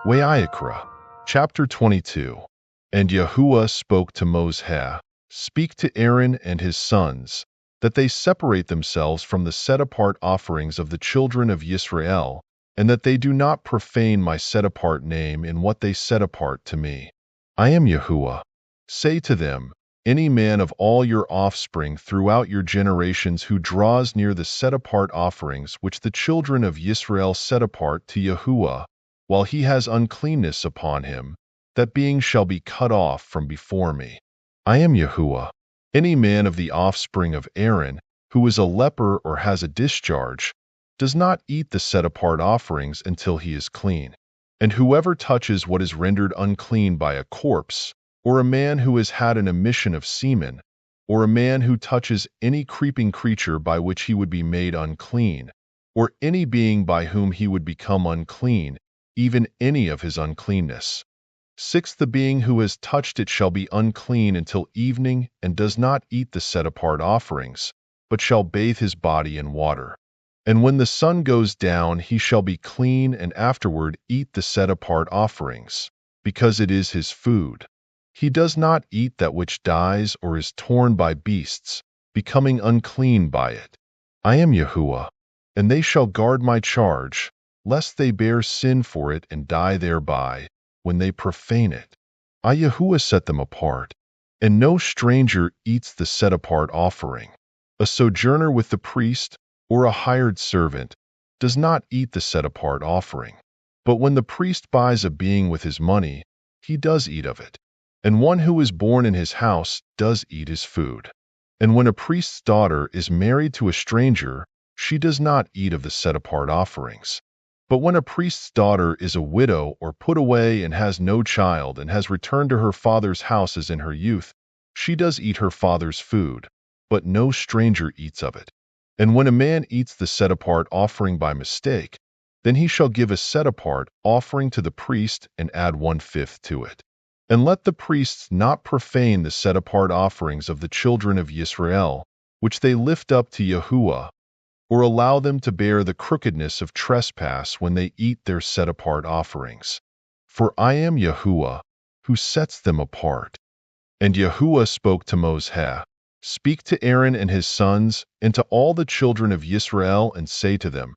Wayyiqra Chapter 22. And Yahuah spoke to Moses, "Speak to Aaron and his sons, that they separate themselves from the set-apart offerings of the children of Israel, and that they do not profane my set-apart name in what they set apart to me. I am Yahuah. Say to them, any man of all your offspring throughout your generations who draws near the set-apart offerings which the children of Israel set apart to Yahuah, while he has uncleanness upon him, that being shall be cut off from before me. I am Yahuah. Any man of the offspring of Aaron, who is a leper or has a discharge, does not eat the set-apart offerings until he is clean. And whoever touches what is rendered unclean by a corpse, or a man who has had an emission of semen, or a man who touches any creeping creature by which he would be made unclean, or any being by whom he would become unclean, even any of his uncleanness. 6. The being who has touched it shall be unclean until evening, and does not eat the set-apart offerings, but shall bathe his body in water. And when the sun goes down he shall be clean, and afterward eat the set-apart offerings, because it is his food. He does not eat that which dies or is torn by beasts, becoming unclean by it. I am Yahuah, and they shall guard my charge, lest they bear sin for it and die thereby, when they profane it. I Yahuah set them apart, and no stranger eats the set-apart offering. A sojourner with the priest, or a hired servant, does not eat the set-apart offering. But when the priest buys a being with his money, he does eat of it. And one who is born in his house does eat his food. And when a priest's daughter is married to a stranger, she does not eat of the set-apart offerings. But when a priest's daughter is a widow or put away and has no child and has returned to her father's house as in her youth, she does eat her father's food, but no stranger eats of it. And when a man eats the set-apart offering by mistake, then he shall give a set-apart offering to the priest and add 1/5 to it. And let the priests not profane the set-apart offerings of the children of Israel, which they lift up to Yahuah, or allow them to bear the crookedness of trespass when they eat their set-apart offerings. For I am Yahuah, who sets them apart. And Yahuah spoke to Moses, "Speak to Aaron and his sons, and to all the children of Israel, and say to them,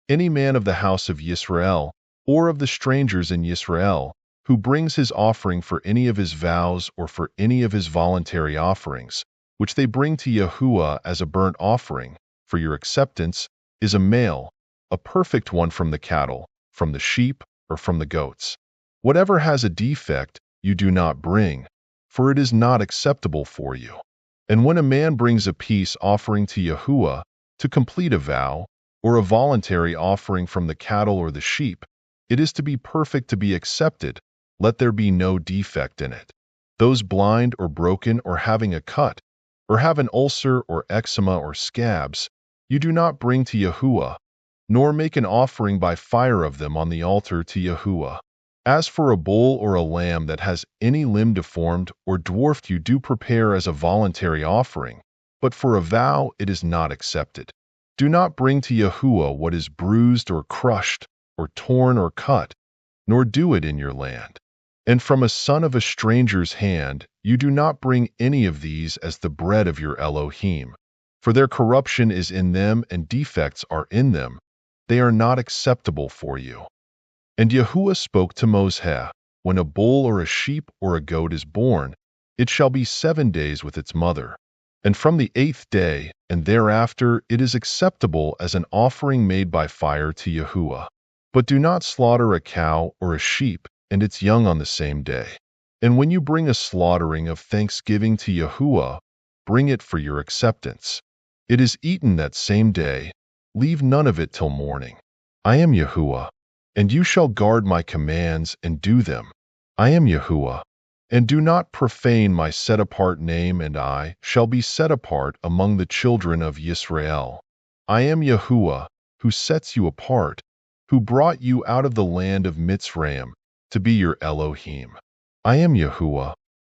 any man of the house of Israel, or of the strangers in Israel, who brings his offering for any of his vows or for any of his voluntary offerings, which they bring to Yahuah as a burnt offering, for your acceptance, is a male, a perfect one from the cattle, from the sheep, or from the goats. Whatever has a defect, you do not bring, for it is not acceptable for you. And when a man brings a peace offering to Yahuah, to complete a vow, or a voluntary offering from the cattle or the sheep, it is to be perfect to be accepted, let there be no defect in it. Those blind or broken or having a cut, or have an ulcer or eczema or scabs, you do not bring to Yahuah, nor make an offering by fire of them on the altar to Yahuah. As for a bull or a lamb that has any limb deformed or dwarfed, you do prepare as a voluntary offering, but for a vow it is not accepted. Do not bring to Yahuah what is bruised or crushed, or torn or cut, nor do it in your land. And from a son of a stranger's hand you do not bring any of these as the bread of your Elohim, for their corruption is in them and defects are in them. They are not acceptable for you. And Yahuah spoke to Moses, when a bull or a sheep or a goat is born, it shall be 7 days with its mother. And from the 8th day, and thereafter, it is acceptable as an offering made by fire to Yahuah. But do not slaughter a cow or a sheep and its young on the same day. And when you bring a slaughtering of thanksgiving to Yahuah, bring it for your acceptance. It is eaten that same day, leave none of it till morning. I am Yahuah, and you shall guard my commands and do them. I am Yahuah, and do not profane my set-apart name, and I shall be set apart among the children of Israel. I am Yahuah, who sets you apart, who brought you out of the land of Mitzrayim, to be your Elohim. I am Yahuah,